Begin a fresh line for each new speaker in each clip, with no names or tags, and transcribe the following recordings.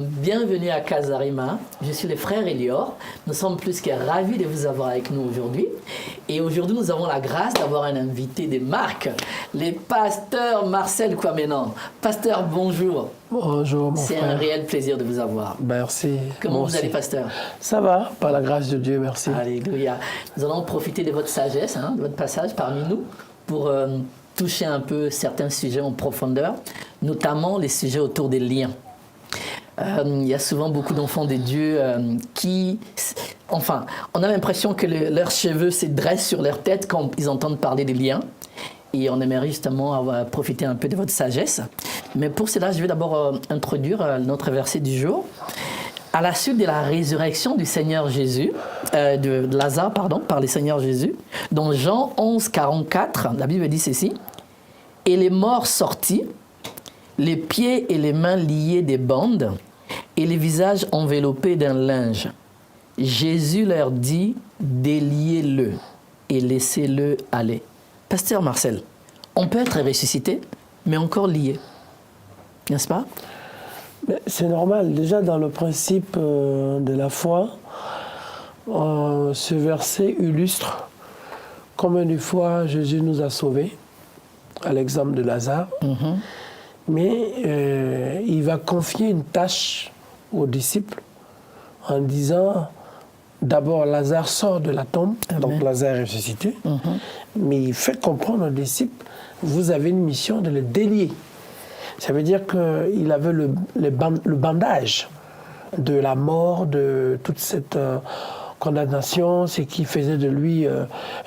Bienvenue à Casarima, je suis le frère Elior. Nous sommes plus que ravis de vous avoir avec nous aujourd'hui. Et aujourd'hui, nous avons la grâce d'avoir un invité de marque, le pasteur Marcel Kwamenan. Pasteur, bonjour.
Bonjour, mon frère.
C'est un réel plaisir de vous avoir.
Merci.
Comment vous allez, pasteur?
Ça va, par la grâce de Dieu, merci.
Alléluia. Nous allons profiter de votre sagesse, de votre passage parmi nous, pour toucher un peu certains sujets en profondeur, notamment les sujets autour des liens. Il y a souvent beaucoup d'enfants de Dieu qui... Enfin, on a l'impression que leurs cheveux se dressent sur leur tête quand ils entendent parler des liens. Et on aimerait justement profiter un peu de votre sagesse. Mais pour cela, je vais d'abord introduire notre verset du jour. À la suite de la résurrection du Seigneur Jésus, de Lazare, par le Seigneur Jésus, dans Jean 11, 44, la Bible dit ceci. « Et les morts sortis, les pieds et les mains liés des bandes, et les visages enveloppés d'un linge. Jésus leur dit, déliez-le et laissez-le aller. » Pasteur Marcel, on peut être ressuscité, mais encore lié, n'est-ce pas?
C'est normal. Déjà, dans le principe de la foi, ce verset illustre combien de fois Jésus nous a sauvés, à l'exemple de Lazare. Mais il va confier une tâche aux disciples en disant, d'abord Lazare sort de la tombe, donc Lazare est ressuscité, mais il fait comprendre aux disciples, vous avez une mission de le délier. Ça veut dire qu'il avait le bandage de la mort, de toute cette condamnation, ce qui faisait de lui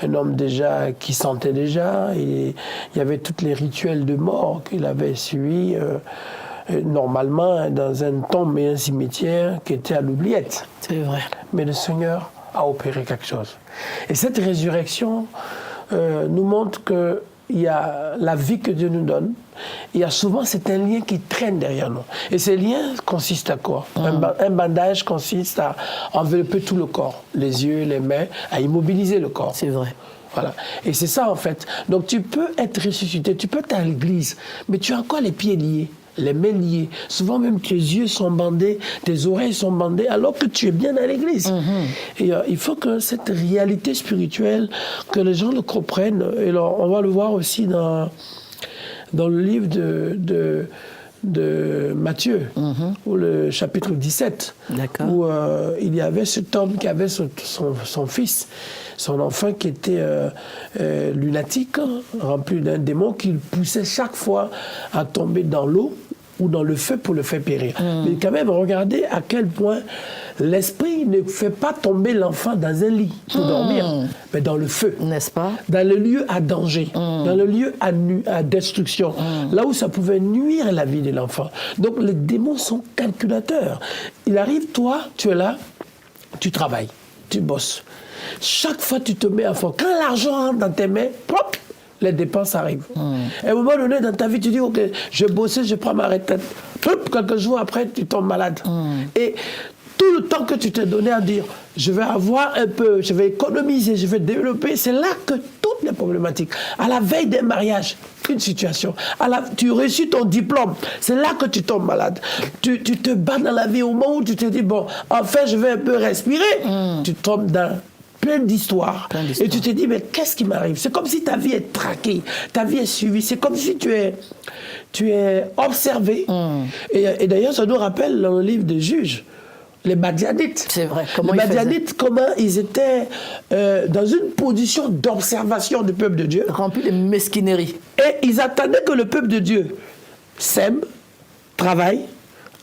un homme déjà qui sentait déjà. Et il y avait tous les rituels de mort qu'il avait suivis normalement dans un tombe et un cimetière qui était à l'oubliette.
C'est vrai.
Mais le Seigneur a opéré quelque chose. Et cette résurrection nous montre que il y a la vie que Dieu nous donne. Il y a souvent, c'est un lien qui traîne derrière nous. Et ce lien consiste à quoi? Un bandage consiste à envelopper tout le corps, les yeux, les mains, à immobiliser le corps.
C'est vrai.
Voilà. Et c'est ça, en fait. Donc, tu peux être ressuscité, tu peux être à l'église, mais tu as encore les pieds liés, les mains liées. Souvent, même tes yeux sont bandés, tes oreilles sont bandées, alors que tu es bien à l'église. Et il faut que cette réalité spirituelle, que les gens le comprennent. Et alors, on va le voir aussi dans le livre de Matthieu, ou le chapitre 17, où il y avait cet homme qui avait son fils, son enfant qui était lunatique, rempli d'un démon, qui le poussait chaque fois à tomber dans l'eau ou dans le feu pour le faire périr. Mais quand même, regardez à quel point l'esprit ne fait pas tomber l'enfant dans un lit pour dormir, mais dans le feu.
N'est-ce pas?
Dans le lieu à danger, dans le lieu à destruction, là où ça pouvait nuire à la vie de l'enfant. Donc les démons sont calculateurs. Il arrive, toi, tu es là, tu travailles, tu bosses. Chaque fois tu te mets à fond. Quand l'argent rentre dans tes mains, pop, les dépenses arrivent. À un moment donné dans ta vie, tu dis, ok, je bossais, je prends ma retraite. Pop, quelques jours après, tu tombes malade. Et tout le temps que tu t'es donné à dire, je vais avoir un peu, je vais économiser, je vais développer, c'est là que toutes les problématiques, à la veille d'un mariage, une situation, tu reçus ton diplôme, c'est là que tu tombes malade. Tu te bats dans la vie au moment où tu te dis, bon, enfin je vais un peu respirer, tu tombes dans plein d'histoires. Et tu te dis, mais qu'est-ce qui m'arrive? C'est comme si ta vie est traquée, ta vie est suivie, c'est comme si tu es observé. Et d'ailleurs, ça nous rappelle dans le livre des Juges, les Madianites.
C'est vrai.
Les Madianites, comment ils étaient dans une position d'observation du peuple de Dieu.
Rempli de mesquinerie.
Et ils attendaient que le peuple de Dieu sème, travaille,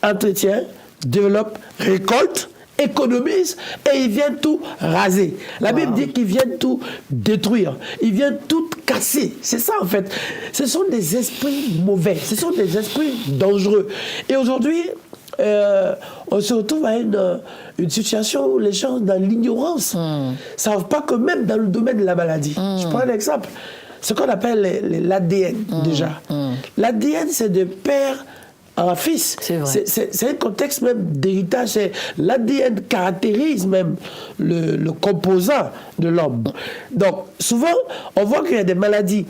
entretient, développe, récolte, économise, et ils viennent tout raser. La Bible dit qu'ils viennent tout détruire. Ils viennent tout casser. C'est ça, en fait. Ce sont des esprits mauvais. Ce sont des esprits dangereux. Et aujourd'hui, on se retrouve à une situation où les gens, dans l'ignorance, ne savent pas que même dans le domaine de la maladie. Je prends un exemple. Ce qu'on appelle l'ADN, déjà. L'ADN, c'est de père en fils. C'est un contexte même d'héritage. L'ADN caractérise même le composant de l'homme. Donc, souvent, on voit qu'il y a des maladies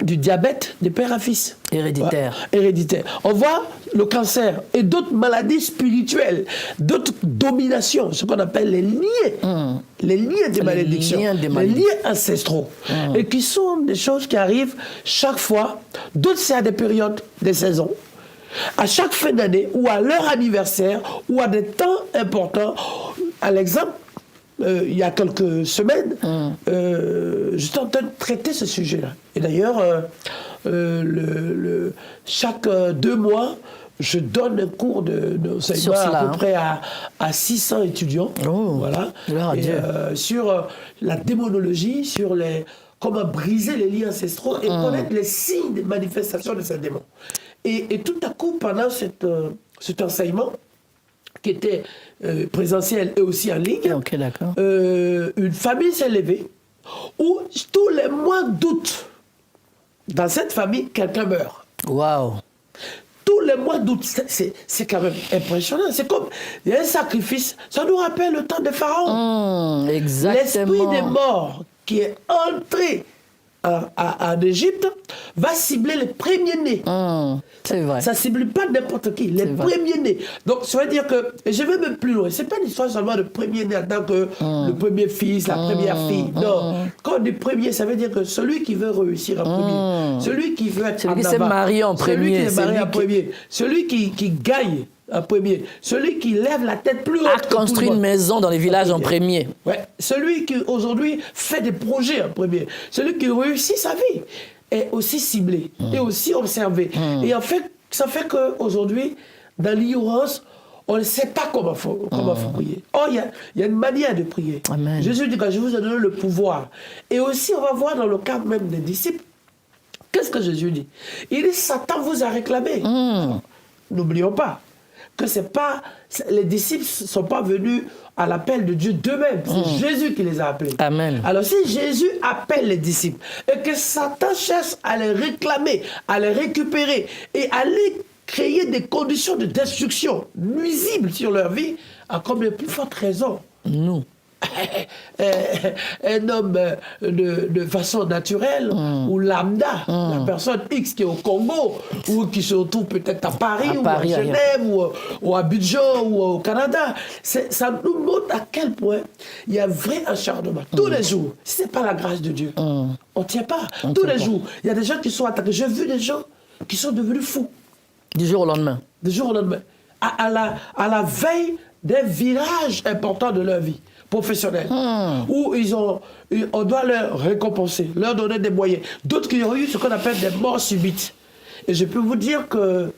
du diabète de père à fils.
Héréditaire.
Ouais, héréditaire. On voit le cancer et d'autres maladies spirituelles, d'autres dominations, ce qu'on appelle les liens. Les liens des malédictions. Les liens ancestraux. Et qui sont des choses qui arrivent chaque fois. D'autres, c'est à des périodes, des saisons. À chaque fin d'année, ou à leur anniversaire, ou à des temps importants. À l'exemple, il y a quelques semaines, j'étais en train de traiter ce sujet-là. Et d'ailleurs, chaque 2 mois, je donne un cours d'enseignement à peu près à 600 étudiants. Voilà. Et, sur la démonologie, sur comment briser les liens ancestraux et connaître les signes de manifestation de ces démons. Et tout à coup, pendant cet enseignement, qui était présentiel et aussi en ligne, une famille s'est levée où tous les mois d'août, dans cette famille, quelqu'un meurt.
Waouh!
Tous les mois d'août, c'est quand même impressionnant. C'est comme, il y a un sacrifice, ça nous rappelle le temps de Pharaon.
Exactement.
L'esprit des morts qui est entré en Égypte va cibler les premiers-nés.
C'est vrai.
Ça ne cible pas n'importe qui, les premiers-nés. Donc, ça veut dire que, et je vais même plus loin, ce n'est pas une histoire seulement de premier-né en tant que le premier fils, la première fille. Non. Quand on dit premier, ça veut dire que celui qui veut réussir en premier, celui qui veut être
celui qui s'est marié en premier,
celui qui est marié en premier, celui qui gagne en premier, celui qui lève la tête plus haut,
a construit une maison dans les villages en premier.
Ouais. Celui qui aujourd'hui fait des projets en premier, celui qui réussit sa vie est aussi ciblé, est aussi observé. Et en fait, ça fait qu'aujourd'hui, dans l'ignorance, on ne sait pas comment faut prier. Oh, il y a une manière de prier.
Amen.
Jésus dit que je vous ai donné le pouvoir. Et aussi, on va voir dans le cadre même des disciples, qu'est-ce que Jésus dit? Il dit, Satan vous a réclamé. N'oublions pas que les disciples ne sont pas venus à l'appel de Dieu d'eux-mêmes. C'est Jésus qui les a appelés.
Amen.
Alors si Jésus appelle les disciples et que Satan cherche à les réclamer, à les récupérer et à les créer des conditions de destruction nuisibles sur leur vie, à comme de plus fortes raisons,
nous,
un homme de façon naturelle ou lambda, la personne X qui est au Congo ou qui se retrouve peut-être à Paris ou à Genève ou à Abidjan ou au Canada, ça nous montre à quel point il y a un vrai acharnement. Tous les jours, si ce n'est pas la grâce de Dieu, on ne tient pas. Tous les jours, il y a des gens qui sont attaqués. J'ai vu des gens qui sont devenus fous.
Du jour au lendemain.
Du jour au lendemain. À la veille d'un virage important de leur vie professionnelle, où on doit leur récompenser, leur donner des moyens. D'autres qui ont eu ce qu'on appelle des morts subites. Et je peux vous dire que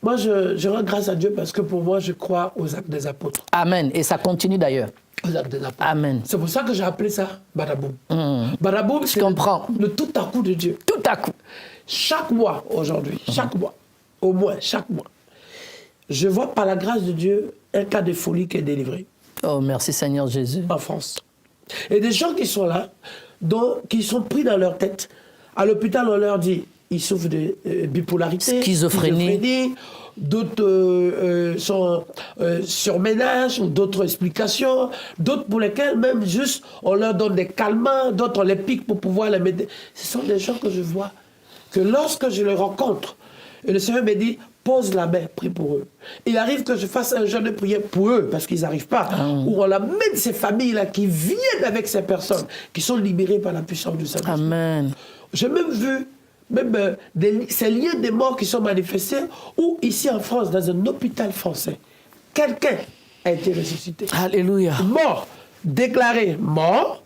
moi, je rends grâce à Dieu parce que pour moi, je crois aux actes des apôtres.
Amen. Et ça continue d'ailleurs.
Aux actes des apôtres.
Amen.
C'est pour ça que j'ai appelé ça Badaboum. Badaboum, c'est le tout à coup de Dieu.
Tout à coup.
Chaque mois aujourd'hui, chaque mois, au moins chaque mois, je vois par la grâce de Dieu un cas de folie qui est délivré.
Oh, merci Seigneur Jésus.
En France. Et des gens qui sont là, qui sont pris dans leur tête. À l'hôpital, on leur dit, ils souffrent de bipolarité, schizophrénie. D'autres sont sur ménage ou d'autres explications. D'autres pour lesquels même juste on leur donne des calmants, d'autres on les pique pour pouvoir les mettre. Ce sont des gens que je vois, que lorsque je les rencontre, et le Seigneur me dit, pose la main, prie pour eux. Il arrive que je fasse un jeûne de prière pour eux, parce qu'ils n'arrivent pas. Où on amène ces familles-là qui viennent avec ces personnes, qui sont libérées par la puissance du Saint-Esprit.
Amen.
J'ai même vu ces liens des morts qui sont manifestés, où ici en France, dans un hôpital français, quelqu'un a été ressuscité.
Alléluia.
Mort, déclaré mort.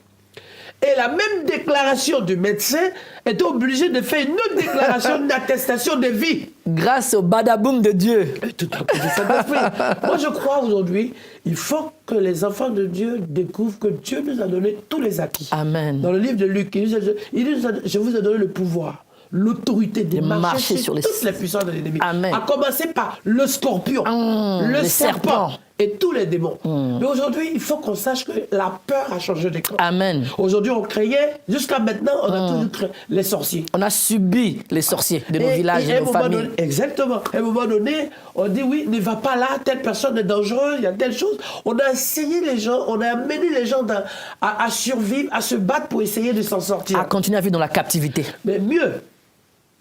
Et la même déclaration du médecin était obligé de faire une autre déclaration d'attestation de vie.
Grâce au badaboum de Dieu.
Et tout à coup, moi, je crois aujourd'hui, il faut que les enfants de Dieu découvrent que Dieu nous a donné tous les acquis.
Amen.
Dans le livre de Luc, il dit, je vous ai donné le pouvoir, l'autorité de marcher sur toutes les puissances de l'ennemi.
Amen.
À commencer par le scorpion, le serpent. et tous les démons. Mais aujourd'hui, il faut qu'on sache que la peur a changé de camp.
Amen.
Aujourd'hui, on craignait, jusqu'à maintenant, on a toujours craint les sorciers.
On a subi les sorciers de nos villages et de nos familles.
Exactement. À un moment donné, on dit oui, ne va pas là, telle personne est dangereuse, il y a telle chose. On a enseigné les gens, on a amené les gens à survivre, à se battre pour essayer de s'en sortir.
À continuer à vivre dans la captivité.
Mais mieux,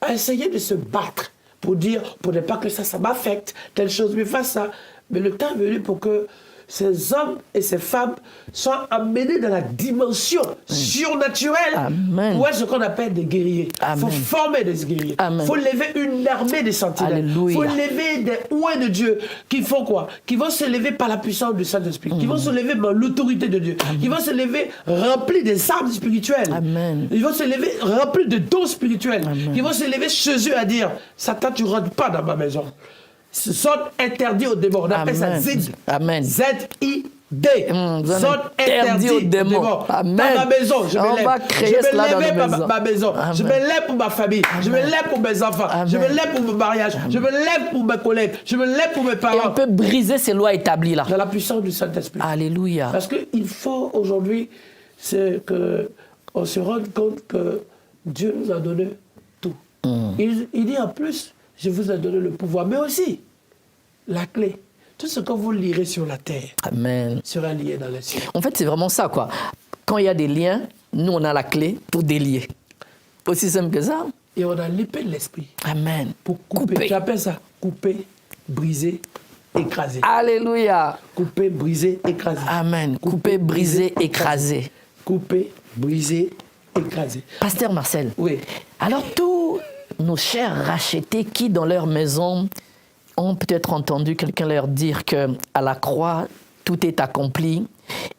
à essayer de se battre pour dire, pour ne pas que ça m'affecte, telle chose me fasse ça. Mais le temps est venu pour que ces hommes et ces femmes soient amenés dans la dimension surnaturelle.
Amen.
Où est ce qu'on appelle des guerriers. Il faut former des guerriers. Il faut lever une armée de sentinelles. Il faut lever des ouins de Dieu qui font quoi? Qui vont se lever par la puissance du Saint-Esprit. Qui vont se lever par l'autorité de Dieu. Qui vont se lever remplis des armes spirituelles.
Amen.
Ils vont se lever remplis de dons spirituels. Qui vont se lever chez eux à dire, Satan, tu ne rentres pas dans ma maison. Ce sont interdits aux démons. On appelle ça ZID.
Amen.
Z-I-D.
Zone interdite aux démons. Amen.
Dans ma maison, je me lève.
On va créer cela dans nos
ma maison.
Amen.
Je me lève pour ma famille. Amen. Je me lève pour mes enfants. Amen. Je me lève pour mon mariage. Amen. Je me lève pour mes collègues. Je me lève pour mes parents.
Et on peut briser ces lois établies là.
Dans la puissance du Saint-Esprit.
Alléluia.
Parce qu'il faut aujourd'hui qu'on se rende compte que Dieu nous a donné tout. Il dit en plus, je vous ai donné le pouvoir, mais aussi la clé. Tout ce que vous lirez sur la terre sera lié dans les cieux.
En fait, c'est vraiment ça, quoi. Quand il y a des liens, nous, on a la clé pour délier. Aussi simple que ça.
Et on a l'épée de l'esprit.
Amen.
Pour couper. J'appelle ça couper, briser, écraser.
Alléluia.
Couper, briser, écraser.
Amen. Couper, briser, écraser.
Couper, briser, écraser.
Pasteur Marcel.
Oui.
Alors, tous nos chers rachetés qui, dans leur maison, ont peut-être entendu quelqu'un leur dire qu'à la croix, tout est accompli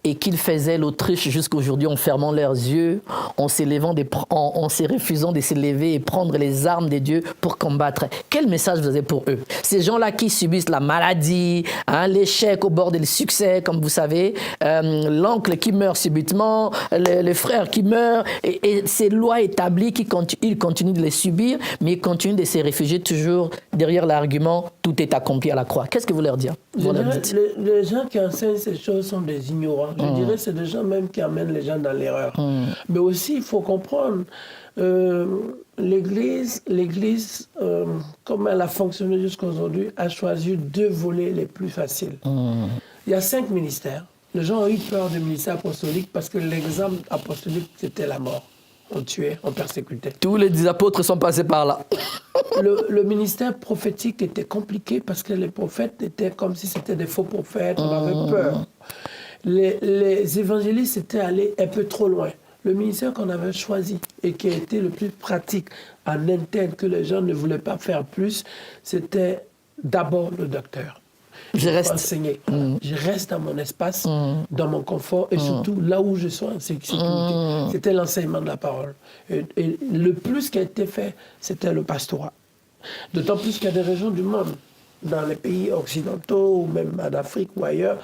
et qu'ils faisaient l'autruche jusqu'aujourd'hui en fermant leurs yeux, en se refusant de se lever et prendre les armes de Dieu pour combattre. Quel message vous avez pour eux? Ces gens-là qui subissent la maladie, l'échec au bord du succès, comme vous savez, l'oncle qui meurt subitement, le frère qui meurt, et ces lois établies, ils continuent de les subir, mais ils continuent de se réfugier toujours derrière l'argument « tout est accompli à la croix ». Qu'est-ce que vous leur dites?
Les gens qui enseignent ces choses sont des ignorants. Je dirais que c'est des gens même qui amènent les gens dans l'erreur. Mais aussi, il faut comprendre, l'Église, comme elle a fonctionné jusqu'à aujourd'hui, a choisi deux volets les plus faciles. Il y a 5 ministères. Les gens ont eu peur du ministère apostolique parce que l'exemple apostolique, c'était la mort. On tuait, on persécutait.
Tous les apôtres sont passés par là.
Le ministère prophétique était compliqué parce que les prophètes étaient comme si c'était des faux prophètes, on avait peur. Les évangélistes étaient allés un peu trop loin. Le ministère qu'on avait choisi et qui a été le plus pratique en interne, que les gens ne voulaient pas faire plus, c'était d'abord le docteur. Je reste enseigner. Je reste dans mon espace, dans mon confort et surtout là où je suis en sécurité. C'était l'enseignement de la parole. Et le plus qui a été fait, c'était le pastorat. D'autant plus qu'il y a des régions du monde, dans les pays occidentaux ou même en Afrique ou ailleurs,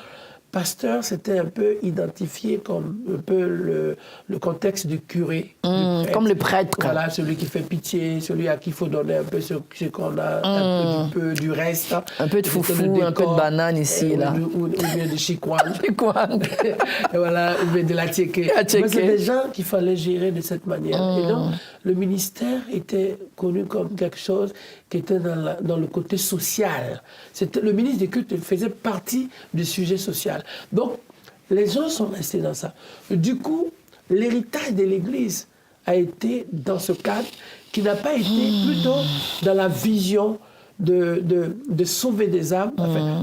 pasteur, c'était un peu identifié comme un peu le contexte du curé. Du prêtre.
Comme le prêtre.
Voilà, celui qui fait pitié, celui à qui il faut donner un peu ce qu'on a, un peu du reste.
Un peu de foufou, un peu de banane ici, là.
Ou bien de chikwang. Voilà, ou bien de la tchéké. C'est des gens qu'il fallait gérer de cette manière. Et donc, le ministère était connu comme quelque chose qui était dans le côté social. Le ministre des cultes faisait partie du sujet social. Donc, les gens sont restés dans ça. Du coup, l'héritage de l'Église a été dans ce cadre qui n'a pas été plutôt dans la vision de sauver des âmes,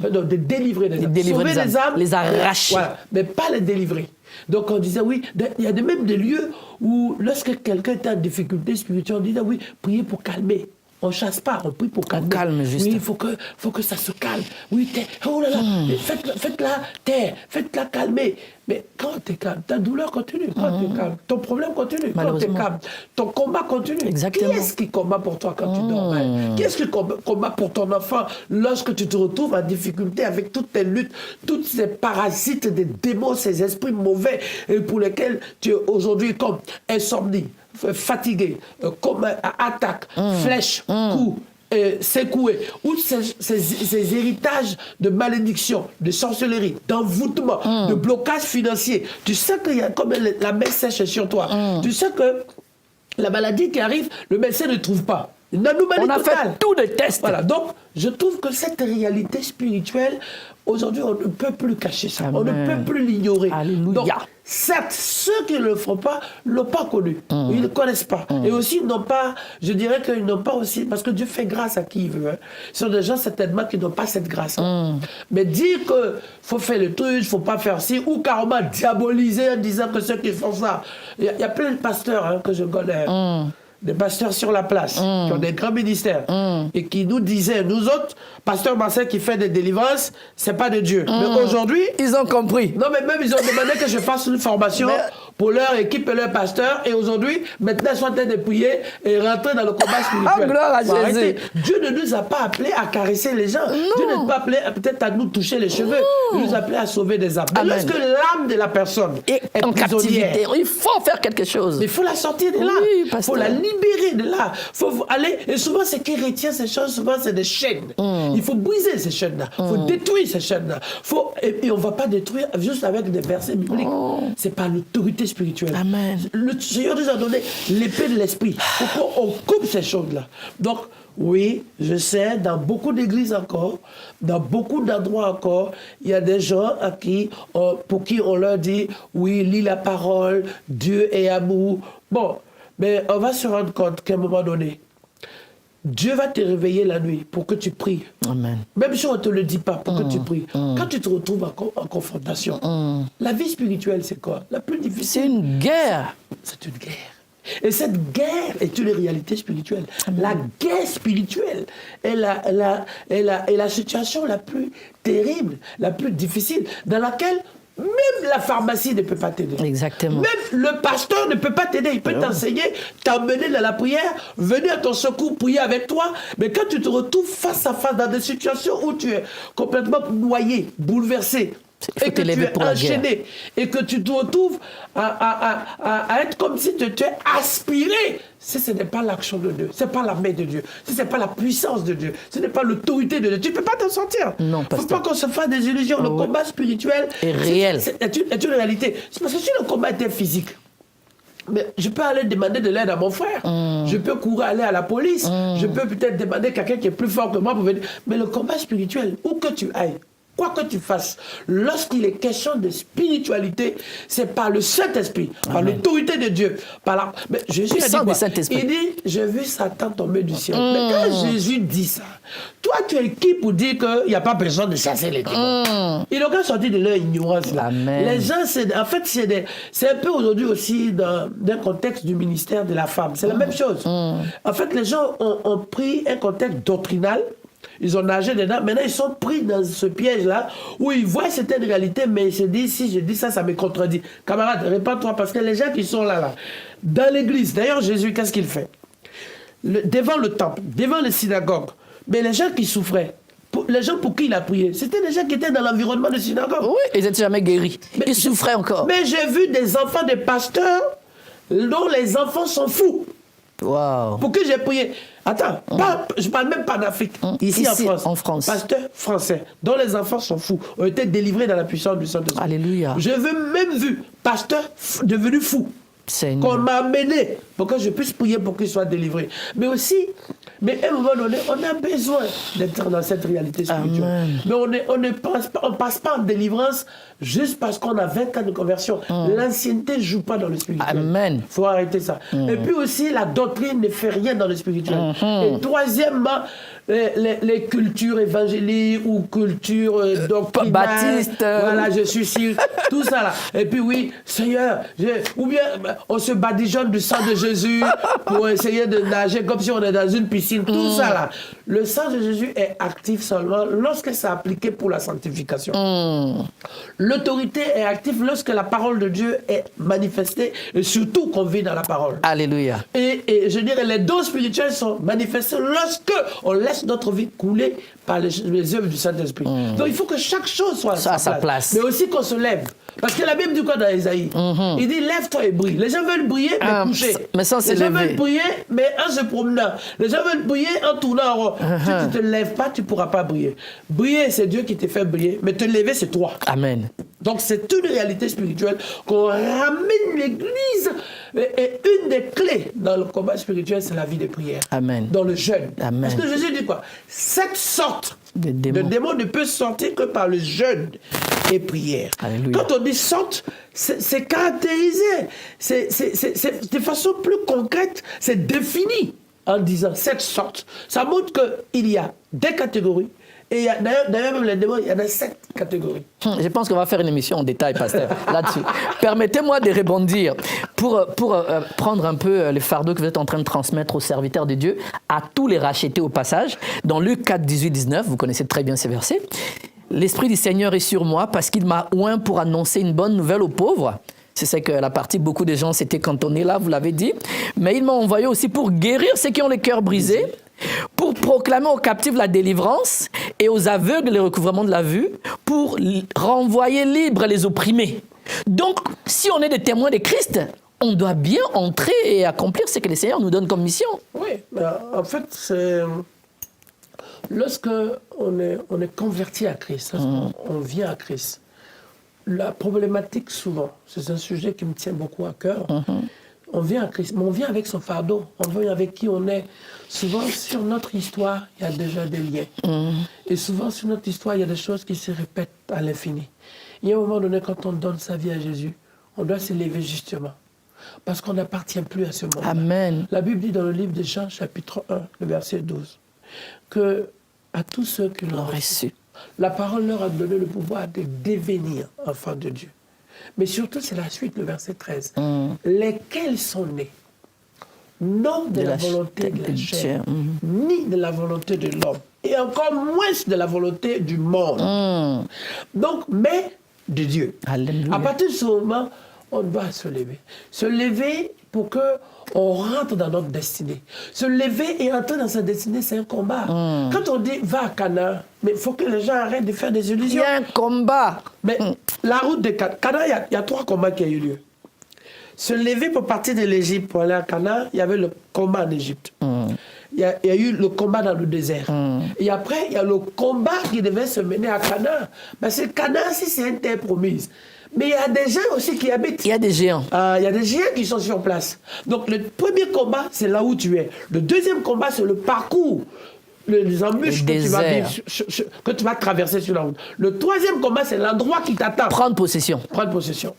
de délivrer des âmes. Sauver des âmes,
les arracher.
Voilà, mais pas les délivrer. Donc on disait, oui, il y a même des lieux où lorsque quelqu'un est en difficulté spirituelle, on disait, oui, priez pour calmer. On ne chasse pas, on prie pour calmer.
On calme juste.
Oui, il faut que ça se calme. Oui, oh là là, faites-la taire, faites-la calmer. Mais quand tu es calme, ta douleur continue. Quand tu es calme, ton problème continue. Quand tu es calme, ton combat continue.
Exactement.
Qui est-ce qui combat pour toi quand tu dors mal? Qui est-ce qui combat pour ton enfant lorsque tu te retrouves en difficulté avec toutes tes luttes, toutes ces parasites des démons, ces esprits mauvais pour lesquels tu es aujourd'hui comme insomnie, fatigué, comme attaque, flèche, coup, secoué, ou ces héritages de malédiction, de sorcellerie, d'envoûtement, de blocage financier, tu sais qu'il y a comme la main sèche sur toi. Tu sais que la maladie qui arrive, le médecin ne trouve pas. Une anomalie
On a
totale.
fait tous les tests.
Voilà, donc je trouve que cette réalité spirituelle, aujourd'hui, on ne peut plus cacher ça.
Amen.
On ne peut plus l'ignorer.
Alléluia.
Donc, certes, ceux qui ne le font pas, ne l'ont pas connu. Ils ne le connaissent pas. Et aussi, ils n'ont pas, je dirais qu'ils n'ont pas aussi, parce que Dieu fait grâce à qui il veut. Hein. Ce sont des gens certainement qui n'ont pas cette grâce. Mais dire qu'il faut faire le truc, il ne faut pas faire ci, ou carrément diaboliser en disant que ceux qui font ça. Il y a plein de pasteurs hein, que je connais. Des pasteurs sur la place, qui ont des grands ministères, et qui nous disaient, nous autres, pasteur Marcel qui fait des délivrances, c'est pas de Dieu. Mais aujourd'hui,
Ils ont compris.
non mais même ils ont demandé que je fasse une formation pour leur équipe et leur pasteur, et aujourd'hui, maintenant ils sont en train de prier et rentrer dans le combat spirituel.
Gloire à
Faut
Jésus.
arrêter. Dieu ne nous a pas appelés à caresser les gens. Dieu ne nous a pas appelés peut-être à nous toucher les cheveux. Il nous a appelés à sauver des âmes. Mais
Amen.
lorsque l'âme de la personne
Et
est
en
prisonnière,
captivité, il faut faire quelque chose.
il faut la sortir de là.
Oui,
Il
pasteur.
faut la libérer de là. Il faut aller. Et souvent, ce qui retient ces choses, souvent, c'est des chaînes. Il faut briser ces chaînes-là. Il faut détruire ces chaînes-là. Et on ne va pas détruire juste avec des versets bibliques. C'est par l'autorité spirituelle.
Amen.
Le Seigneur nous a donné l'épée de l'esprit. Pourquoi on coupe ces choses-là? Donc, oui, je sais, dans beaucoup d'églises encore, dans beaucoup d'endroits encore, il y a des gens pour qui on leur dit, oui, lis la parole, Dieu est amour. Bon, mais on va se rendre compte qu'à un moment donné, Dieu va te réveiller la nuit pour que tu pries.
Amen.
Même si on ne te le dit pas, pour que tu pries. Quand tu te retrouves en confrontation, la vie spirituelle, c'est quoi? La plus difficile.
C'est une guerre.
C'est une guerre. Et cette guerre est une réalité spirituelle. La guerre spirituelle est la situation la plus terrible, la plus difficile, dans laquelle même la pharmacie ne peut pas t'aider.
Exactement.
Même le pasteur ne peut pas t'aider. Il peut t'enseigner, t'emmener dans la prière, venir à ton secours, prier avec toi. Mais quand tu te retrouves face à face dans des situations où tu es complètement noyé, bouleversé,
Il faut
et que tu
t'élever
es
pour la
enchaîné, et que tu te retrouves à être comme si tu es aspiré, si ce n'est pas l'action de Dieu, ce n'est pas la main de Dieu, si ce n'est pas la puissance de Dieu, ce n'est pas l'autorité de Dieu, tu ne peux pas t'en sortir.
Non,
il ne faut
pasteur.
pas qu'on se fasse des illusions. Le combat spirituel
Est réel.
est une réalité. C'est parce que si le combat était physique, mais je peux aller demander de l'aide à mon frère. Je peux courir aller à la police. Je peux peut-être demander à quelqu'un qui est plus fort que moi pour venir. Mais le combat spirituel, où que tu ailles, quoi que tu fasses, lorsqu'il est question de spiritualité, c'est par le Saint-Esprit, par l'autorité de Dieu. Mais Jésus a dit
Puissant
quoi?
du Saint-Esprit.
Il dit, j'ai vu Satan tomber du ciel. Mais quand Jésus dit ça, toi tu es qui pour dire qu'il n'y a pas besoin de chasser les démons? Ils n'ont qu'à sortir de leur ignorance là.
Amen.
Les gens, en fait, c'est un peu aujourd'hui aussi dans un contexte du ministère de la femme. C'est la même chose. En fait, les gens ont pris un contexte doctrinal. Ils ont nagé dedans. Maintenant, ils sont pris dans ce piège-là où ils voient certaines réalités, mais ils se disent, si je dis ça, ça me contredit. Camarade, réponds-toi, parce que les gens qui sont là, dans l'église, d'ailleurs, Jésus, qu'est-ce qu'il fait? Devant le temple, devant les synagogues, mais les gens qui souffraient, les gens pour qui il a prié, c'était des gens qui étaient dans l'environnement de synagogue.
Oui, ils n'étaient jamais guéris.
Mais
Ils souffraient encore.
Mais j'ai vu des enfants de pasteurs dont les enfants sont fous.
Waouh.
Pour qui j'ai prié. Attends, je parle même pas d'Afrique. Ici en France. Pasteurs français, dont les enfants sont fous, ont été délivrés dans la puissance du Saint-Esprit.
Alléluia.
Je veux même vu pasteurs devenus fous.
Seigneur.
Qu'on m'a amené pour que je puisse prier pour qu'ils soient délivrés. Mais aussi, à un moment donné, on a besoin d'être dans cette réalité spirituelle.
Amen.
Mais on ne passe pas en délivrance juste parce qu'on a 20 ans de conversion. L'ancienneté ne joue pas dans le spirituel.
Amen.
Il faut arrêter ça. Et puis aussi, la doctrine ne fait rien dans le spirituel. Et troisièmement, les cultures évangéliques ou cultures doctrinales.
Baptiste.
Voilà, je suis sûr. Tout ça là. Et puis oui, Seigneur, ou bien on se badigeonne du sang de Jésus pour essayer de nager comme si on est dans une piscine. Tout ça là. Le sang de Jésus est actif seulement lorsque c'est appliqué pour la sanctification. L'autorité est active lorsque la parole de Dieu est manifestée et surtout qu'on vit dans la parole.
Alléluia.
Et je dirais, les dons spirituels sont manifestés lorsque on laisse notre vie couler par les œuvres du Saint-Esprit. Donc il faut que chaque chose soit à sa place. Mais aussi qu'on se lève. Parce que la Bible dit quoi dans Isaïe? Il dit lève-toi et brille. Les gens veulent briller, mais coucher.
Mais sans se
Les gens
lever.
veulent briller, mais en se promenant. Les gens veulent briller en tournant en rond. Si tu ne te lèves pas, tu ne pourras pas briller. Briller, c'est Dieu qui te fait briller, mais te lever, c'est toi.
Amen.
Donc c'est une réalité spirituelle qu'on ramène l'Église. Et une des clés dans le combat spirituel, c'est la vie de prière.
Amen.
Dans le jeûne.
Amen.
Parce que Jésus dit quoi? Cette sorte
De
de démon ne peut sortir que par le jeûne et prière.
Alléluia.
Quand on dit sorte, c'est caractérisé. C'est de façon plus concrète, c'est défini en disant cette sorte. Ça montre qu'il y a des catégories. Et il y a, d'ailleurs, même les démons, il y en a 7 catégories.
Je pense qu'on va faire une émission en détail, pasteur, là-dessus. Permettez-moi de rebondir pour prendre un peu le fardeau que vous êtes en train de transmettre aux serviteurs de Dieu, à tous les rachetés au passage. Dans Luc 4, 18, 19, vous connaissez très bien ces versets. L'Esprit du Seigneur est sur moi parce qu'il m'a oint pour annoncer une bonne nouvelle aux pauvres. C'est ça que la partie, beaucoup de gens s'étaient cantonnés là, vous l'avez dit. Mais il m'a envoyé aussi pour guérir ceux qui ont le cœur brisé, pour proclamer aux captifs la délivrance et aux aveugles le recouvrement de la vue, pour renvoyer libres les opprimés. Donc, si on est des témoins de Christ, on doit bien entrer et accomplir ce que le Seigneur nous donne comme mission.
Oui, en fait, c'est... Lorsque on est converti à Christ, lorsqu'on vient à Christ, la problématique souvent, c'est un sujet qui me tient beaucoup à cœur, on vient à Christ, mais on vient avec son fardeau, on vient avec qui on est. Souvent, sur notre histoire, il y a déjà des liens. Et souvent, sur notre histoire, il y a des choses qui se répètent à l'infini. Il y a un moment donné, quand on donne sa vie à Jésus, on doit s'élever justement. Parce qu'on n'appartient plus à ce monde.
Amen.
La Bible dit dans le livre de Jean, chapitre 1, le verset 12, que à tous ceux qui l'ont reçu, la parole leur a donné le pouvoir de devenir enfants de Dieu. Mais surtout, c'est la suite, le verset 13. Lesquels sont nés, non de la volonté de la chair, ni de la volonté de l'homme, et encore moins de la volonté du monde. Donc, mais de Dieu.
Alléluia.
À partir de ce moment, on doit se lever. Se lever pour qu'on rentre dans notre destinée. Se lever et entrer dans sa destinée, c'est un combat. Quand on dit va à Canaan, mais il faut que les gens arrêtent de faire des
Il
illusions.
y a un combat.
Mais la route de Canaan, il y a 3 combats qui ont eu lieu. Se lever pour partir de l'Égypte pour aller à Canaan, il y avait le combat en Égypte. Il y a eu le combat dans le désert. Et après, il y a le combat qui devait se mener à Canaan. Parce que Canaan, si c'est une terre promise. Mais il y a des gens aussi qui habitent.
Il y a des géants.
Il y a des géants qui sont sur place. Donc le premier combat, c'est là où tu es. Le deuxième combat, c'est le parcours. Les embûches que tu vas vivre, que tu vas traverser sur la route. Le troisième combat, c'est l'endroit qui t'attend.
Prendre possession.
Prendre possession.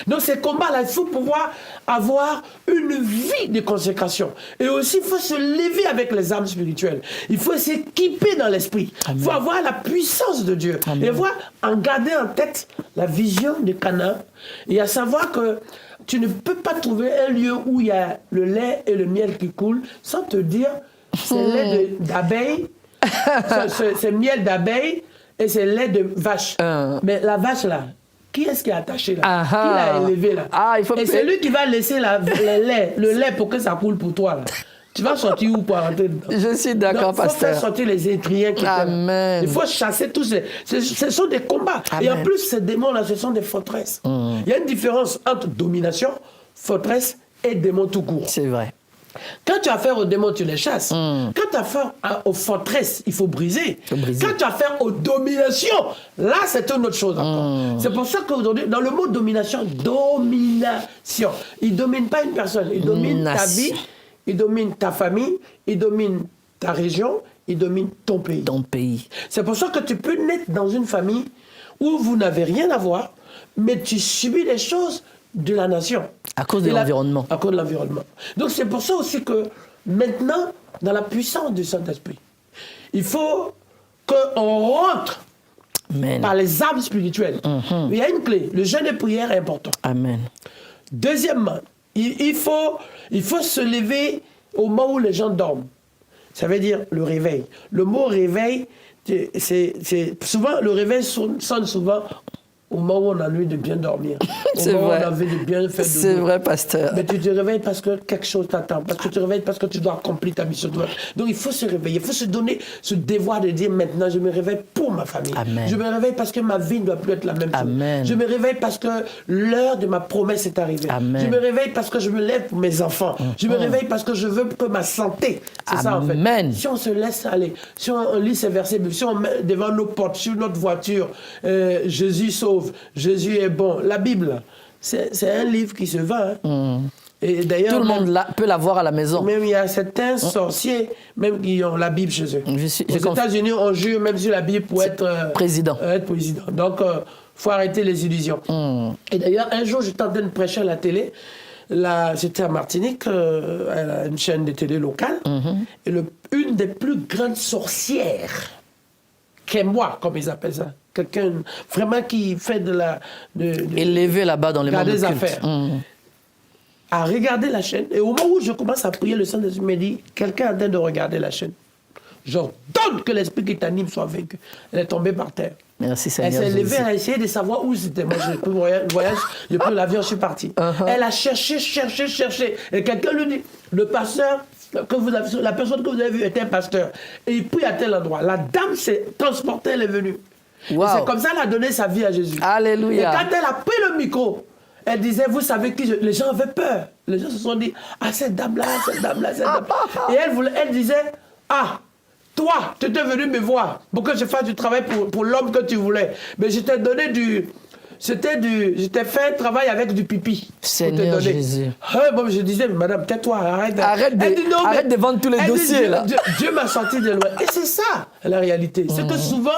Donc ces combats-là, il faut pouvoir avoir une vie de consécration. Et aussi, il faut se lever avec les armes spirituelles. Il faut s'équiper dans l'esprit. Il faut avoir la puissance de Dieu.
Amen.
Et en garder en tête la vision de Canaan. Et à savoir que tu ne peux pas trouver un lieu où il y a le lait et le miel qui coulent sans te dire c'est lait d'abeille, c'est miel d'abeille et c'est lait de vache. Mais la vache là, qui est-ce qui est attaché là? Qui l'a élevé là? Et c'est lui qui va laisser le lait pour que ça coule pour toi là. Tu vas sortir où pour rentrer dedans?
Je suis d'accord, pasteur.
Il faut faire sortir les étriens qui
Amen.
Il faut chasser tous ces... Ce sont des combats.
Amen.
Et en plus, ces démons-là, ce sont des forteresses. Il y a une différence entre domination, forteresse et démon tout court.
C'est vrai.
Quand tu as affaire aux démons, tu les chasses. Quand tu as affaire aux forteresses, il faut briser. Quand tu as affaire aux dominations, là, c'est une autre chose encore. C'est pour ça qu'aujourd'hui, dans le mot domination, il ne domine pas une personne. Il domine ta vie, il domine ta famille, il domine ta région, il domine ton pays.
Ton pays.
C'est pour ça que tu peux naître dans une famille où vous n'avez rien à voir, mais tu subis les choses de la nation.
À cause de l'environnement.
À cause de l'environnement. Donc c'est pour ça aussi que maintenant, dans la puissance du Saint-Esprit, il faut qu'on rentre par les armes spirituelles. Il y a une clé. Le jeûne et prière est important.
Amen.
Deuxièmement, il faut se lever au moment où les gens dorment. Ça veut dire le réveil. Le mot réveil, c'est souvent, le réveil sonne souvent au moment où on a envie de bien dormir, au
C'est
moment
vrai.
où on a envie de bien faire
C'est
dodo.
vrai, pasteur.
Mais tu te réveilles parce que quelque chose t'attend, parce que tu te réveilles parce que tu dois accomplir ta mission. Donc il faut se réveiller, il faut se donner ce devoir de dire maintenant je me réveille pour ma famille.
Amen.
Je me réveille parce que ma vie ne doit plus être la même chose.
Amen.
Je me réveille parce que l'heure de ma promesse est arrivée.
Amen.
Je me réveille parce que je me lève pour mes enfants. Je me réveille parce que je veux que ma santé. C'est ça en fait.
Amen.
Si on se laisse aller, si on lit ces versets, si on met devant nos portes, sur notre voiture, Jésus sauve, Jésus est bon. La Bible, c'est un livre qui se vend. Hein. Et d'ailleurs,
Tout le monde peut l'avoir à la maison.
même il y a certains sorciers même qui ont la Bible chez eux. Aux
conf-
États-Unis, on jure même sur la Bible pour être
président.
être président. Donc, faut arrêter les illusions. Et d'ailleurs, un jour, j'étais en train de prêcher à la télé. Là, j'étais à Martinique, à une chaîne de télé locale. Et une des plus grandes sorcières, Kemwa, comme ils appellent ça. Quelqu'un vraiment qui fait de la...
Élevé là-bas dans les mondes
garder des
occultes.
affaires. À regarder la chaîne. Et au moment où je commence à prier, le Saint-Esprit me dit, quelqu'un est en train de regarder la chaîne. J'ordonne que l'esprit qui t'anime soit vaincu. Elle est tombée par terre.
Merci
Elle
Seigneur
s'est levée,
Jésus.
elle a essayé de savoir où c'était. Moi, j'ai pris le voyage, j'ai pris l'avion, je suis parti. Elle a cherché. Et quelqu'un lui dit, le pasteur, la personne que vous avez vue était un pasteur. Et il prie à tel endroit. La dame s'est transportée, elle est venue.
Wow.
Et c'est comme ça qu'elle a donné sa vie à Jésus.
Alléluia.
Et quand elle a pris le micro, elle disait, vous savez qui les gens avaient peur. Les gens se sont dit, ah, cette dame-là, cette dame-là, cette dame. Et elle disait, ah, toi, tu étais venu me voir pour que je fasse du travail pour l'homme que tu voulais. Mais je t'ai donné je t'ai fait un travail avec du pipi.
Seigneur Jésus.
Bon, je disais, madame, tais-toi, arrête.
Arrête de vendre tous les
elle dit,
dossiers, là.
Dieu m'a sorti de loin. Et c'est ça, la réalité. C'est que souvent,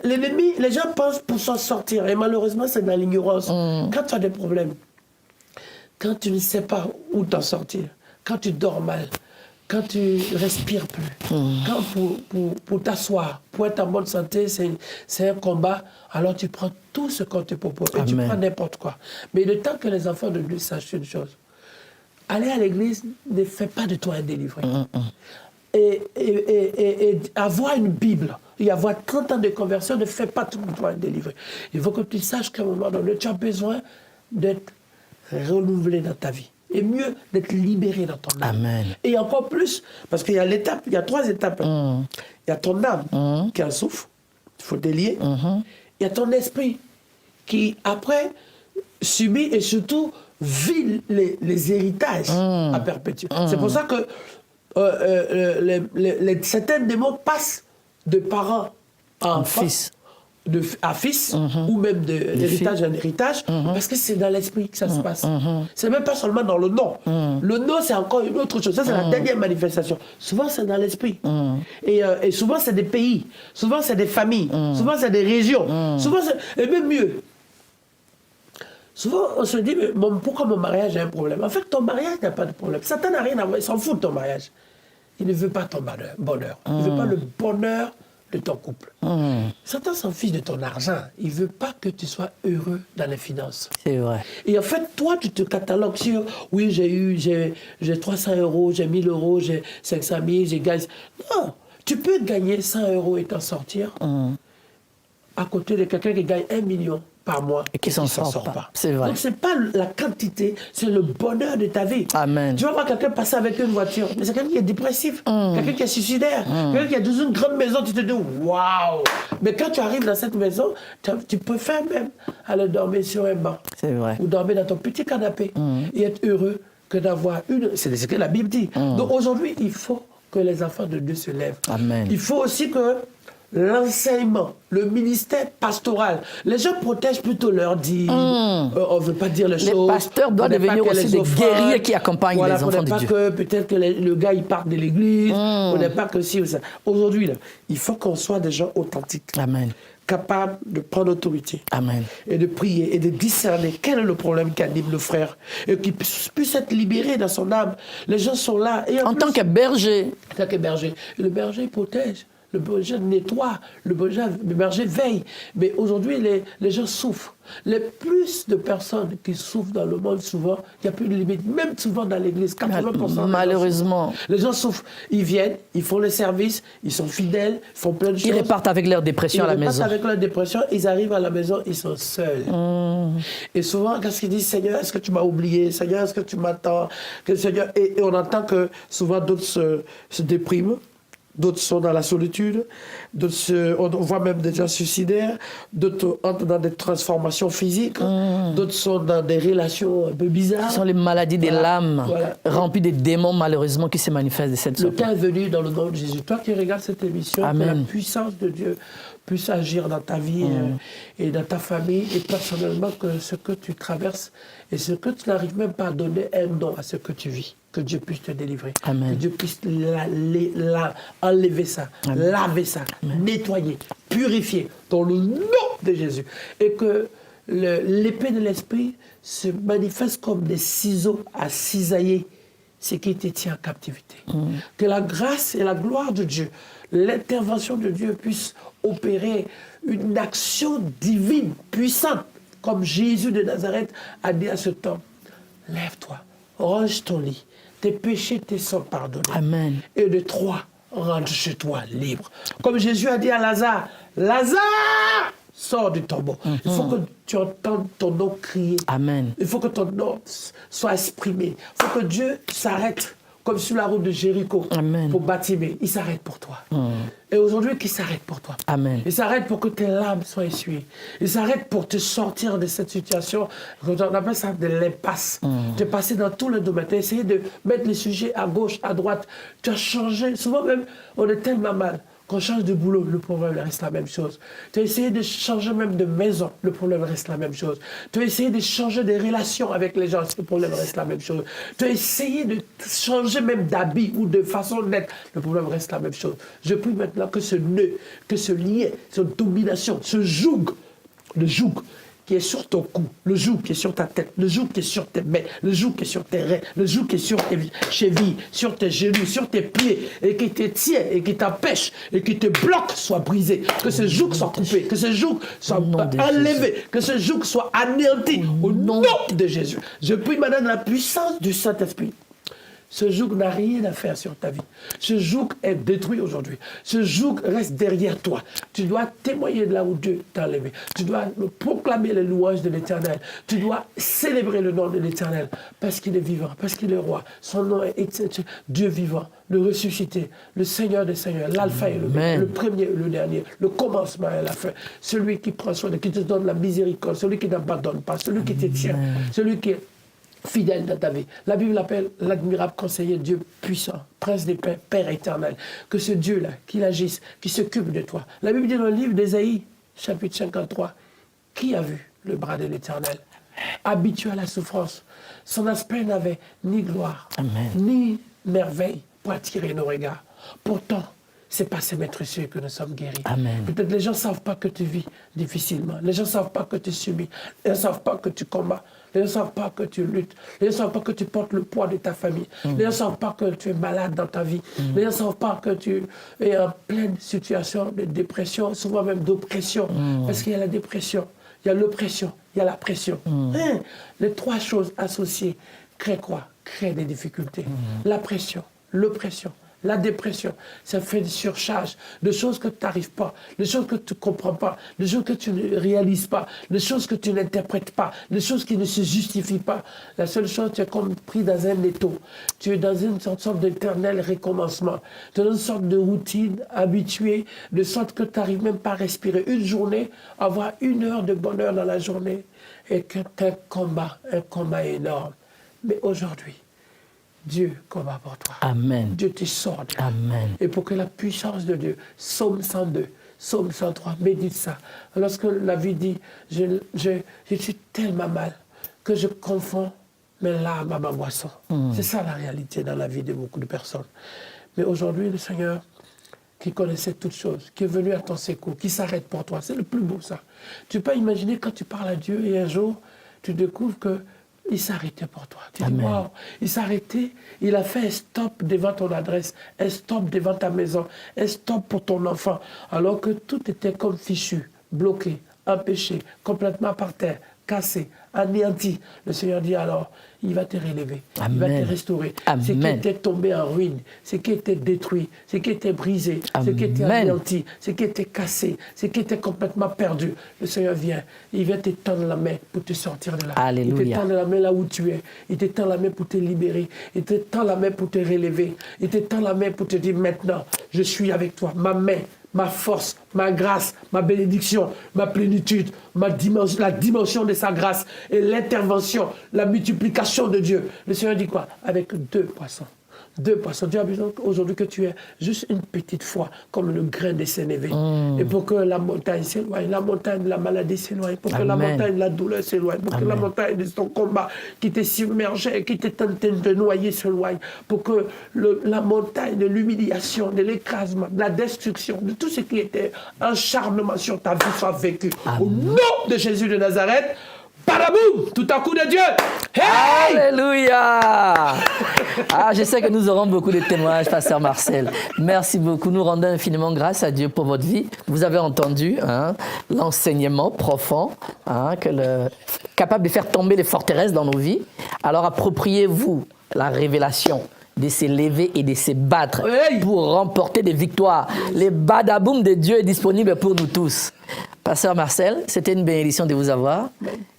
l'ennemi, les gens pensent pour s'en sortir. Et malheureusement, c'est dans l'ignorance. Quand tu as des problèmes, quand tu ne sais pas où t'en sortir, quand tu dors mal, quand tu respires plus, quand pour t'asseoir, pour être en bonne santé, c'est un combat, alors tu prends tout ce qu'on te propose et tu prends n'importe quoi. Mais le temps que les enfants de Dieu sachent une chose, aller à l'église ne fait pas de toi un délivré. Et avoir une Bible et avoir 30 ans de conversion ne fait pas de toi un délivré. Il faut que tu saches qu'à un moment donné, tu as besoin d'être renouvelé dans ta vie. Et mieux d'être libéré dans ton âme.
Amen.
Et encore plus, parce qu'il y a l'étape, il y a 3 étapes. Il y a ton âme qui en souffre, il faut délier. Il y a ton esprit qui, après, subit et surtout vit les héritages à perpétuer. C'est pour ça que certains démons passent de parents à enfants.
Fils.
À fils, ou même d'héritage en héritage, parce que c'est dans l'esprit que ça se passe. C'est même pas seulement dans le nom. Le nom, c'est encore une autre chose. Ça, c'est la dernière manifestation. Souvent, c'est dans l'esprit. Et souvent, c'est des pays. Souvent, c'est des familles. Souvent, c'est des régions. Souvent, et même mieux. Souvent, on se dit, mais pourquoi mon mariage a un problème? En fait, ton mariage n'a pas de problème. Satan n'a rien à voir. Il s'en fout de ton mariage. Il ne veut pas ton bonheur. Il ne veut pas le bonheur de ton couple. Satan s'en fiche de ton argent. Il ne veut pas que tu sois heureux dans les finances.
C'est vrai.
Et en fait, toi, tu te catalogues sur, oui, j'ai 300 euros, j'ai 1000 euros, j'ai 500 000, j'ai gagné. Non, tu peux gagner 100 euros et t'en sortir à côté de quelqu'un qui gagne 1 million par mois
et qui s'en sort pas. C'est vrai.
Donc, ce n'est pas la quantité, c'est le bonheur de ta vie.
Amen.
Tu vas voir quelqu'un passer avec une voiture, mais c'est quelqu'un qui est dépressif, quelqu'un qui est suicidaire, quelqu'un qui est dans une grande maison, tu te dis waouh! Mais quand tu arrives dans cette maison, tu préfères même aller dormir sur un banc.
C'est vrai.
Ou dormir dans ton petit canapé et être heureux que d'avoir une. C'est ce que la Bible dit. Donc aujourd'hui, il faut que les enfants de Dieu se lèvent.
Amen.
Il faut aussi que l'enseignement, le ministère pastoral, les gens protègent plutôt leur dire. On ne veut pas dire les choses.
Les pasteurs doivent devenir aussi des guerriers qui accompagnent les enfants de Dieu.
Peut-être que le gars il part de l'église. On n'est pas que si ou ça. Aujourd'hui, il faut qu'on soit des gens authentiques.
Amen.
Capables de prendre autorité.
Amen.
Et de prier et de discerner quel est le problème qui anime le frère. Et qu'il puisse être libéré dans son âme. Les gens sont là. Et en
tant que berger.
En tant que berger. Et le berger, il protège le berger nettoie, le berger veille. Mais aujourd'hui, les gens souffrent. Les plus de personnes qui souffrent dans le monde, souvent, il n'y a plus de limite. Même souvent dans l'église, 80%.
Malheureusement.
Les gens souffrent. Ils viennent, ils font le service, ils sont fidèles, ils font plein de choses.
Ils repartent avec leur dépression à la maison.
Ils repartent avec leur dépression, ils arrivent à la maison, ils sont seuls. Et souvent, qu'est-ce qu'ils disent? Seigneur, est-ce que tu m'as oublié? Seigneur, est-ce que tu m'attends? Et on entend que souvent d'autres se dépriment. D'autres sont dans la solitude, on voit même des gens suicidaires, d'autres entrent dans des transformations physiques, d'autres sont dans des relations un peu bizarres.
Ce sont les maladies des lames, remplies de démons malheureusement qui se manifestent de cette sorte.
Le temps est venu dans le nom de Jésus. Toi qui regardes cette émission,
Amen.
que la puissance de Dieu puisse agir dans ta vie et dans ta famille, et personnellement que ce que tu traverses et ce que tu n'arrives même pas à donner un nom à ce que tu vis. Que Dieu puisse te délivrer.
Amen.
Que Dieu puisse enlever ça,
Amen.
laver ça,
Amen.
nettoyer, purifier dans le nom de Jésus. Et que l'épée de l'esprit se manifeste comme des ciseaux à cisailler ce qui te tient en captivité. Que la grâce et la gloire de Dieu, l'intervention de Dieu puisse opérer une action divine, puissante, comme Jésus de Nazareth a dit à ce temps. Lève-toi, range ton lit. Tes péchés te sont pardonnés.
Amen.
Et de 3, rentre chez toi libre. Comme Jésus a dit à Lazare, Lazare, sors du tombeau. Il faut que tu entendes ton nom crier.
Amen.
Il faut que ton nom soit exprimé. Il faut que Dieu s'arrête, comme sur la route de Jéricho,
Amen.
pour Batimée. Il s'arrête pour toi. Et aujourd'hui, qu'il s'arrête pour toi.
Amen.
Il s'arrête pour que tes larmes soient essuyées. Il s'arrête pour te sortir de cette situation. On appelle ça de l'impasse. Tu es passé dans tout le domaine. Tu as essayé de mettre les sujets à gauche, à droite. Tu as changé. Souvent même, on est tellement mal. Quand on change de boulot, le problème reste la même chose. Tu as essayé de changer même de maison, le problème reste la même chose. Tu as essayé de changer des relations avec les gens, le problème reste la même chose. Tu as essayé de changer même d'habit ou de façon d'être, le problème reste la même chose. Je prie maintenant que ce nœud, que ce lien, cette domination, ce joug, le joug qui est sur ton cou, le joug qui est sur ta tête, le joug qui est sur tes mains, le joug qui est sur tes reins, le joug qui est sur tes chevilles, sur tes genoux, sur tes pieds, et qui te tient, et qui t'empêche, et qui te bloque, soit brisé. Que ce joug soit coupé, que ce joug soit enlevé, que ce joug soit anéanti au nom de Jésus. Je prie maintenant de la puissance du Saint-Esprit. Ce joug n'a rien à faire sur ta vie. Ce joug est détruit aujourd'hui. Ce joug reste derrière toi. Tu dois témoigner de là où Dieu t'a enlevé. Tu dois proclamer les louanges de l'Éternel. Tu dois célébrer le nom de l'Éternel parce qu'il est vivant, parce qu'il est roi. Son nom est Dieu vivant, le ressuscité, le Seigneur des Seigneurs, l'alpha et l'oméga, le premier et le dernier, le commencement et la fin. Celui qui prend soin de, qui te donne la miséricorde, celui qui n'abandonne pas, celui qui te tient, celui qui est fidèle dans ta vie. La Bible l'appelle l'admirable conseiller, Dieu puissant, prince des pères, Père éternel. Que ce Dieu-là, qu'il agisse, qui s'occupe de toi. La Bible dit dans le livre d'Ésaïe, chapitre 53, qui a vu le bras de l'Éternel? Habitué à la souffrance, son aspect n'avait ni gloire, ni merveille pour attirer nos regards. Pourtant, c'est par ces maîtres cieux que nous sommes guéris. Peut-être les gens ne savent pas que tu vis difficilement. Les gens ne savent pas que tu subis. Les gens ne savent pas que tu combats. Les gens ne savent pas que tu luttes. Les gens ne savent pas que tu portes le poids de ta famille. Les gens ne savent pas que tu es malade dans ta vie. Les gens ne savent pas que tu es en pleine situation de dépression, souvent même d'oppression. Parce qu'il y a la dépression, il y a l'oppression, il y a la pression. Les 3 choses associées créent quoi? Créent des difficultés. La pression, l'oppression, la dépression, ça fait des surcharges, des choses que tu n'arrives pas, des choses que tu ne comprends pas, des choses que tu ne réalises pas, des choses que tu n'interprètes pas, des choses qui ne se justifient pas. La seule chose, tu es comme pris dans un étau. Tu es dans une sorte d'éternel recommencement. Tu es dans une sorte de routine habituée, de sorte que tu n'arrives même pas à respirer. Une journée, avoir 1 heure de bonheur dans la journée, et que tu as un combat énorme. Mais aujourd'hui, Dieu combat pour toi.
Amen.
Dieu te sort de là.
Amen.
Et pour que la puissance de Dieu, Psaume 102, Psaume 103, médite ça. Lorsque la vie dit, je suis tellement mal que je confonds mes larmes à ma boisson. C'est ça la réalité dans la vie de beaucoup de personnes. Mais aujourd'hui, le Seigneur, qui connaissait toutes choses, qui est venu à ton secours, qui s'arrête pour toi, c'est le plus beau ça. Tu peux imaginer quand tu parles à Dieu et un jour, tu découvres que il s'est arrêté pour toi. Tu dis, wow, il s'est arrêté, il a fait un stop devant ton adresse, un stop devant ta maison, un stop pour ton enfant, alors que tout était comme fichu, bloqué, empêché, complètement par terre, cassé, anéanti. Le Seigneur dit alors, il va te relever, il va te restaurer. Ce qui était tombé en ruine, ce qui était détruit, ce qui était brisé, ce qui était anéanti, ce qui était cassé, ce qui était complètement perdu. Le Seigneur vient, il vient te tendre la main pour te sortir de là.
Alléluia.
Il te tend la main là où tu es. Il te tend la main pour te libérer. Il te tend la main pour te relever. Il te tend la main pour te dire maintenant, je suis avec toi. Ma main, ma force, ma grâce, ma bénédiction, ma plénitude, la dimension de sa grâce et l'intervention, la multiplication de Dieu. Le Seigneur dit quoi? Avec 2 poissons. 2 poissons. Dieu a besoin aujourd'hui que tu aies juste une petite foi, comme le grain de sénévé. Et pour que la montagne s'éloigne, la montagne de la maladie s'éloigne, pour que la montagne de la douleur s'éloigne, pour que la montagne de ton combat qui t'est submergé, qui t'est tenté de noyer s'éloigne, pour que la montagne de l'humiliation, de l'écrasement, de la destruction, de tout ce qui était un charnement sur ta vie soit vécu. Au nom de Jésus de Nazareth, Badaboum, tout à coup de Dieu. Hey!
Alléluia! Je sais que nous aurons beaucoup de témoignages, Pasteur Marcel. Merci beaucoup. Nous rendons infiniment grâce à Dieu pour votre vie. Vous avez entendu l'enseignement profond, capable de faire tomber les forteresses dans nos vies. Alors appropriez-vous la révélation de se lever et de se battre pour remporter des victoires. Le badaboum de Dieu est disponible pour nous tous. Pasteur Marcel, c'était une bénédiction de vous avoir.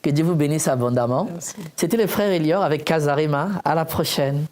Que Dieu vous bénisse abondamment. C'était le frère Elior avec Kazarima. À la prochaine.